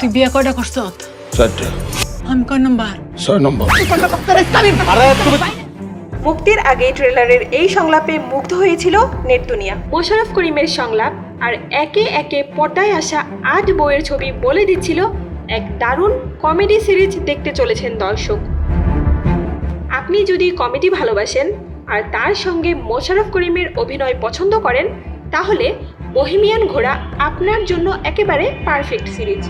তুই বিয়ে কয়টা করছ? 4টা। আমি কয় নাম্বার? 6 নম্বর। মুক্তির আগে ট্রেলারের এই সংলাপে মুগ্ধ হয়েছিল নেট দুনিয়া। মোশাররফ করিমের সংলাপ আর একে একে পর্দায় আসা 8 বইয়ের ছবি বলে দিচ্ছিল এক দারুণ কমেডি সিরিজ দেখতে চলেছেন দর্শক। আপনি যদি কমেডি ভালোবাসেন আর তার সঙ্গে মোশাররফ করিমের অভিনয় পছন্দ করেন, তাহলে বহেমিয়ান ঘোড়া আপনার জন্য একেবারে পারফেক্ট সিরিজ।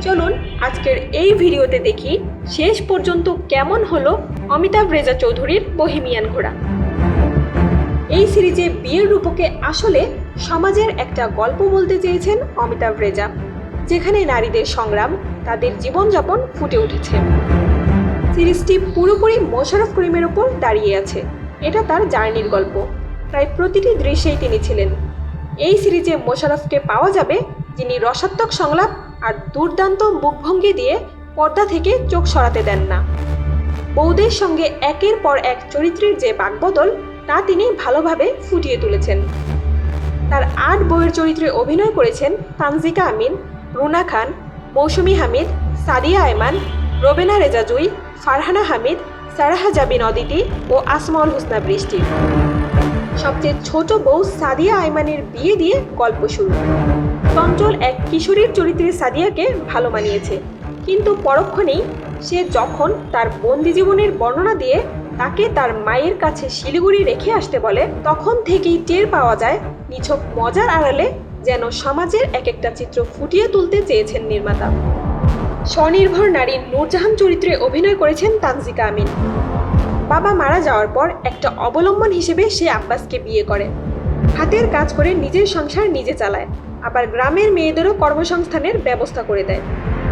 চলুন আজকের এই ভিডিওতে দেখি শেষ পর্যন্ত কেমন হলো অমিতাভ রেজা চৌধুরীর বহেমিয়ান ঘোড়া। এই সিরিজে বিয়ের রূপকে আসলে সমাজের একটা গল্প বলতে চেয়েছেন অমিতাভ রেজা, যেখানে নারীদের সংগ্রাম, তাদের জীবনযাপন ফুটে উঠেছে। সিরিজটি পুরোপুরি মোশাররফ করিমের ওপর দাঁড়িয়ে আছে। এটা তার জার্নির গল্প। প্রায় প্রতিটি দৃশ্যেই তিনি ছিলেন। এই সিরিজে মোশাররফকে পাওয়া যাবে, যিনি রসাত্মক সংলাপ আর দুর্দান্ত মুখভঙ্গি দিয়ে পর্দা থেকে চোখ সরাতে দেন না। বউদের সঙ্গে একের পর এক চরিত্রের যে বাকবদল, তা তিনি ভালোভাবে ফুটিয়ে তুলেছেন। তার 8 বইয়ের চরিত্রে অভিনয় করেছেন তানজিকা আমিন, রুনা খান, মৌসুমী হামিদ, সাদিয়া আয়মান, রোবেনা রেজা জুই, ফারহানা হামিদ, সারাহা জাবিন অদিতি ও আসমাউল হোসনা বৃষ্টি। সবচেয়ে ছোট বউ সাদিয়া আয়মানের বিয়ে দিয়ে গল্প শুরু। চঞ্চল এক কিশোরীর চরিত্রে সাদিয়াকে ভালো মানিয়েছে, কিন্তু পরক্ষণেই সে যখন তার বন্দি জীবনের বর্ণনা দিয়ে তাকে তার মায়ের কাছে শিলিগুড়ি রেখে আসতে বলে, তখন থেকেই টের পাওয়া যায় নিছক মজার আড়ালে যেন সমাজের এক একটা চিত্র ফুটিয়ে তুলতে চেয়েছেন নির্মাতা। স্বনির্ভর নারী নূরজাহান চরিত্রে অভিনয় করেছেন তানজিকা আমিন। বাবা মারা যাওয়ার পর একটা অবলম্বন হিসেবে সে আব্বাসকে বিয়ে করে। হাতের কাজ করে নিজের সংসার নিজে চালায়, আবার গ্রামের মেয়েদেরও কর্মসংস্থানের ব্যবস্থা করে দেয়।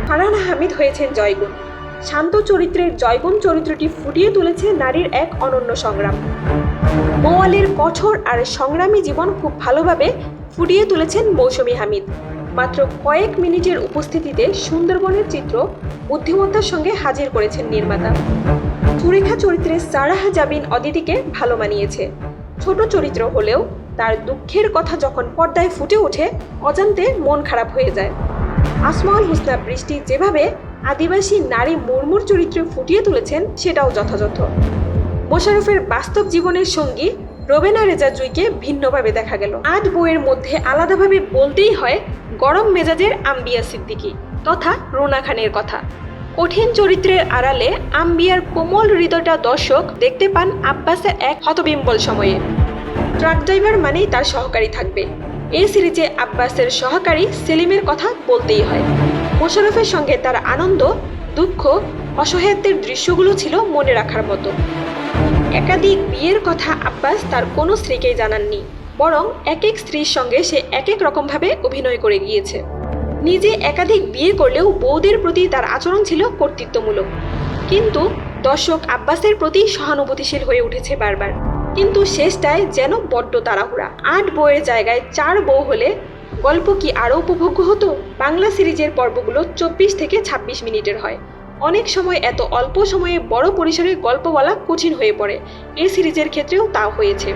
ফারহানা হামিদ হয়েছেন জয়গুণ। শান্ত চরিত্রের জয়গুণ চরিত্রটি ফুটিয়ে তুলেছে নারীর এক অনন্য সংগ্রাম। মৌয়ালের কঠোর আর সংগ্রামী জীবন খুব ভালোভাবে ফুটিয়ে তুলেছেন মৌসুমী হামিদ। মাত্র কয়েক মিনিটের উপস্থিতিতে সুন্দরবনের চিত্র বুদ্ধিমত্তার সঙ্গে হাজির করেছেন নির্মাতা। সুরেখা চরিত্রে সারাহা জাবিন অদিতিকে ভালো মানিয়েছে। ছোট চরিত্র হলেও তার দুঃখের কথা যখন পর্দায় ফুটে ওঠে, অজান্তে মন খারাপ হয়ে যায়। আসমাউল হোসনা বৃষ্টি যেভাবে আদিবাসী নারী মুর্মুর চরিত্রে ফুটিয়ে তুলেছেন, সেটাও যথাযথ। মোশাররফের বাস্তব জীবনের সঙ্গী রোবেনা রেজা জুইকে ভিন্নভাবে দেখা গেল। 8 বইয়ের মধ্যে আলাদাভাবে বলতেই হয় গরম মেজাজের আম্বিয়া সিদ্দিকী তথা রুনা খানের কথা। কঠিন চরিত্রের আড়ালে আম্বিয়ার কোমল হৃদয়টা দর্শক দেখতে পান আব্বাসের এক হতবিম্বল সময়ে। ট্রাক ড্রাইভার মানেই তার সহকারী থাকবে। এই সিরিজে আব্বাসের সহকারী সেলিমের কথা বলতেই হয়। মোশাররফের সঙ্গে তার আনন্দ, দুঃখ, অসহায়ত্বের দৃশ্যগুলো ছিল মনে রাখার মতো। একাধিক বিয়ের কথা আব্বাস তার কোনো স্ত্রীকেই জানাননি, বরং এক এক স্ত্রীর সঙ্গে সে এক এক রকমভাবে অভিনয় করে গিয়েছে। নিজে একাধিক বিয়ে করলেও বউদের প্রতি তার আচরণ ছিল কর্তৃত্বমূলক, কিন্তু দর্শক আব্বাসের প্রতি সহানুভূতিশীল হয়ে উঠেছে বারবার। কিন্তু শেষটায় যেন বড্ড তাড়াহুড়া। 8 বইয়ের জায়গায় 4 বউ হলে গল্প কি আরও উপভোগ্য হতো? বাংলা সিরিজের পর্বগুলো 24 থেকে 26 মিনিটের হয়। অনেক সময় এত অল্প সময়ে বড় পরিসরে গল্প বলা কঠিন হয়ে পড়ে। এই সিরিজের ক্ষেত্রেও তা হয়েছে।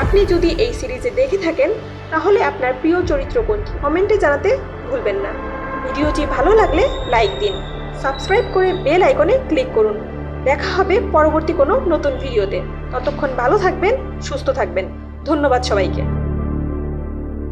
আপনি যদি এই সিরিজে দেখে থাকেন, তাহলে আপনার প্রিয় চরিত্র কোনটি কমেন্টে জানাতে ভুলবেন না। ভিডিওটি ভালো লাগলে লাইক দিন, সাবস্ক্রাইব করে বেল আইকনে ক্লিক করুন। দেখা হবে পরবর্তী কোনো নতুন ভিডিওতে। ততক্ষণ ভালো থাকবেন, সুস্থ থাকবেন। ধন্যবাদ সবাইকে।